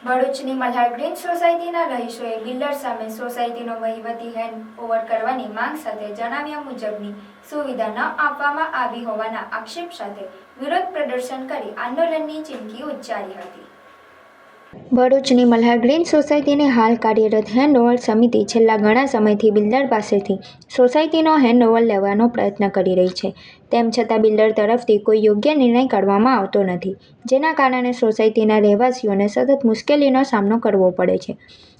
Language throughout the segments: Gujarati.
ભરૂચની મલ્હાર ગ્રીન સોસાયટીના રહીશોએ બિલ્ડર સામે સોસાયટીનો વહીવટી હેન્ડઓવર કરવાની માંગ સાથે જણાવ્યા મુજબની સુવિધા ન આપવામાં આવી હોવાના આક્ષેપ સાથે વિરોધ પ્રદર્શન કરી આંદોલનની ચીમકી ઉચ્ચારી હતી। ભરૂચની મલ્હાર ગ્રીન સોસાયટીની હાલ કાર્યરત હેન્ડઓવર સમિતિ છેલ્લા ઘણા સમયથી બિલ્ડર પાસેથી સોસાયટીનો હેન્ડઓવર લેવાનો પ્રયત્ન કરી રહી છે। તેમ છતાં બિલ્ડર તરફથી કોઈ યોગ્ય નિર્ણય કરવામાં આવતો નથી, જેના કારણે સોસાયટીના રહેવાસીઓને સતત મુશ્કેલીનો સામનો કરવો પડે છે।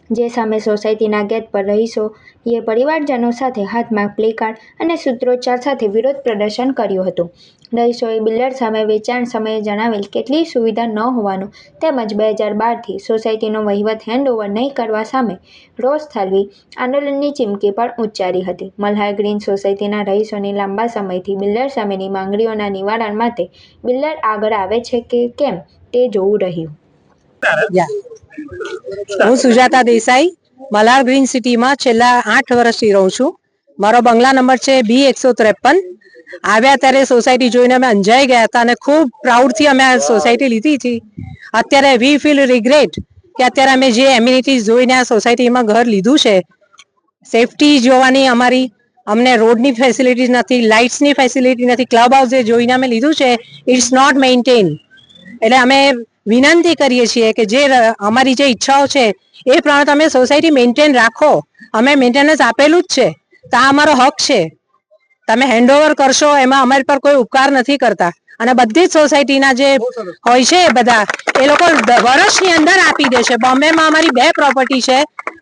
જે સામે સોસાયટીના ગેટ પર રહીશોએ પરિવારજનો સાથે હાથમાં પ્લેકાર્ડ અને સૂત્રોચ્ચાર સાથે વિરોધ પ્રદર્શન કર્યું હતું। રહીશોએ બિલ્ડર સામે વેચાણ સમયે જણાવેલ કેટલીય સુવિધા ન હોવાનું તેમજ 2012થી સોસાયટીનો વહીવટ હેન્ડઓવર નહીં કરવા સામે રોષ ઠાલવી આંદોલનની ચીમકી પણ ઉચ્ચારી હતી। મલ્હાર ગ્રીન સોસાયટીના રહીશોની લાંબા સમયથી બિલ્ડર સામેની માંગણીઓના નિવારણ માટે બિલ્ડર આગળ આવે છે કે કેમ તે જોવું રહ્યું। હું સુજાતા દેસાઈ મલ્હાર ગ્રીન સિટીમાં છેલ્લા 8 વર્ષથી રહું છું। મારો બંગલા નંબર છે B153। આવ્યા ત્યારે સોસાયટી જોઈને અમે અંજાઈ ગયા હતા અને ખૂબ પ્રાઉડથી અમે આ સોસાયટી લીધી હતી। અત્યારે વી ફીલ રિગ્રેટ કે અત્યારે અમે જે એમ્યુનિટીઝ જોઈને આ સોસાયટીમાં ઘર લીધું છે, સેફટી જોવાની અમારી, અમને રોડની ફેસિલિટીઝ નથી, લાઇટ્સની ફેસિલિટી નથી, ક્લબ હાઉસ જે જોઈને અમે લીધું છે ઇટ્સ નોટ મેન્ટેન। એટલે અમે વિનંતી કરીએ છીએ કે જે અમારી જે ઈચ્છાઓ છે એ પ્રમાણે તમે સોસાયટી મેન્ટેન રાખો। અમે મેન્ટેનન્સ આપેલું જ છે, તો આ અમારો હક છે। તમે હેન્ડઓવર કરશો એમાં અમારી પર કોઈ ઉપકાર નથી કરતા। અને બધી જ સોસાયટીના જે હોય છે બધા એ લોકો વર્ષની અંદર આપી દે છે। બોમ્બેમાં અમારી 2 પ્રોપર્ટી છે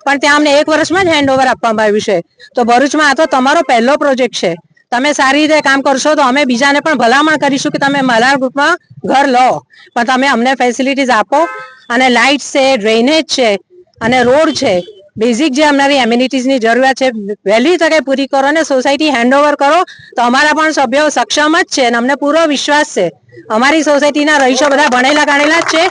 પણ ત્યાં અમને 1 વર્ષમાં જ હેન્ડઓવર આપવામાં આવ્યું છે। તો ભરૂચમાં આ તો તમારો પહેલો પ્રોજેક્ટ છે, તમે સારી રીતે કામ કરશો તો અમે બીજાને પણ ભલામણ કરીશું કે તમે મલ્હાર ગ્રુપમાં ઘર લો, પણ તમે અમને ફેસિલિટીઝ આપો। અને લાઇટ છે, ડ્રેનેજ છે અને રોડ છે, બેઝિક જે અમારી એમ્યુનિટીઝની જરૂરિયાત છે વહેલી તકે પૂરી કરો અને સોસાયટી હેન્ડઓવર કરો તો અમારા પણ સભ્યો સક્ષમ જ છે અને અમને પૂરો વિશ્વાસ છે। અમારી સોસાયટીના રહીશો બધા ભણેલા ગણેલા જ છે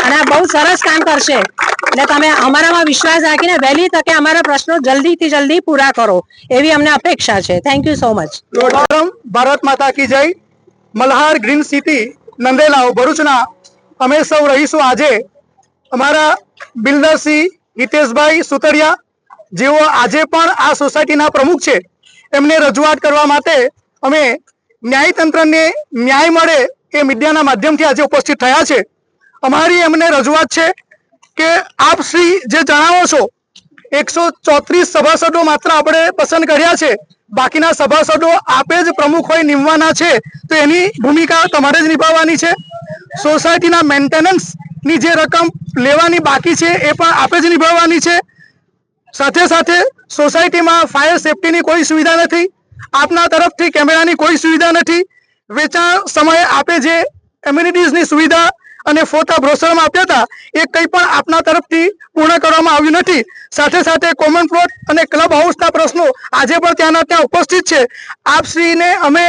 અને આ બહુ સરસ કામ કરશે। એટલે તમે અમારામાં વિશ્વાસ રાખીને વહેલી તકે અમારા પ્રશ્નો જલ્દીથી જલ્દી પૂરા કરો એવી અમને અપેક્ષા છે। Thank you so much. Bharat માતા કી જય। મલ્હાર ગ્રીન સિટી નંદેલાવ ભરૂચના અમે સૌ રહીશું આજે અમારા બિલ્ડર શ્રી હિતેશભાઈ સુતરિયા, જેઓ આજે પણ આ સોસાયટીના પ્રમુખ છે, એમને રજૂઆત કરવા માટે અમે ન્યાયતંત્રને ન્યાય મળે એ મીડિયાના માધ્યમથી આજે ઉપસ્થિત થયા છે। અમારી એમને રજૂઆત છે કે આપ શ્રી જે જણાવો છો 134 સભાસદો માત્ર આપણે પસંદ કર્યા છે, બાકીના સભાસદો આપે જ પ્રમુખ હોય નિમવાના છે, તો એની ભૂમિકા તમારે જ નિભાવવાની છે। સોસાયટીના મેન્ટેનન્સની જે રકમ લેવાની બાકી છે એ પણ આપે જ નિભાવવાની છે। સાથે સાથે સોસાયટીમાં ફાયર સેફટીની કોઈ સુવિધા નથી, આપના તરફથી કેમેરાની કોઈ સુવિધા નથી। વેચાણ સમયે આપે જે એમ્યુનિટીઝની સુવિધા અને ફોટા બ્રોશરમાં આપ્યા હતા એ કંઈ પણ આપના તરફથી પૂર્ણ કરવામાં આવ્યું નથી। સાથે સાથે કોમન પ્લોટ અને ક્લબ હાઉસના પ્રશ્નો આજે પણ ત્યાંના ત્યાં ઉપસ્થિત છે। આપશ્રીને અમે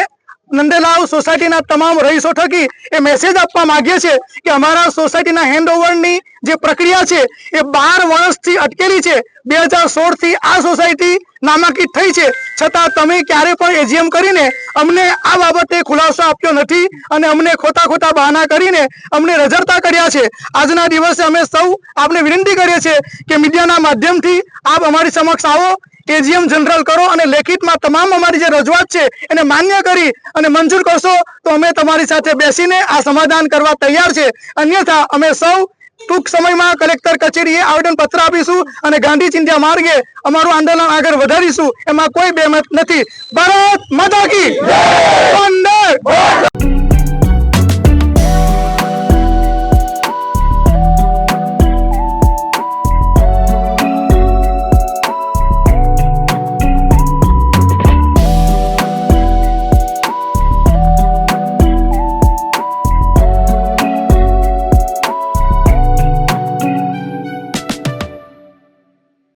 નંદેલાવ સોસાયટીના તમામ રહીશો થકી એ મેસેજ આપવા માંગીએ છીએ કે અમારા સોસાયટીના હેન્ડઓવરની જે પ્રક્રિયા છે એ 12 વર્ષથી અટકેલી છે। 2016થી આ સોસાયટી નામાંકિત થઈ છે, છતાં તમે ક્યારે પણ એજીએમ કરીને અમને આ બાબતે ખુલાસો આપ્યો નથી અને અમને ખોટા બહાના કરીને અમને રજડતા કર્યા છે। આજના દિવસે અમે સૌ આપને વિનંતી કરીએ છીએ કે મીડિયાના માધ્યમથી આપ અમારી સમક્ષ આવો, એજીએમ જનરલ કરો અને લેખિતમાં તમામ અમારી જે રજૂઆત છે એને માન્ય કરી અને મંજૂર કરશો તો અમે તમારી સાથે બેસીને આ સમાધાન કરવા તૈયાર છે। અન્યથા અમે સૌ ટૂંક સમયમાં કલેક્ટર કચેરીએ આવેદન પત્ર આપીશું અને ગાંધી ચિંધ્યા માર્ગે અમારું આંદોલન આગળ વધારીશું, એમાં કોઈ બેમત નથી। ભારત માતા કી જય।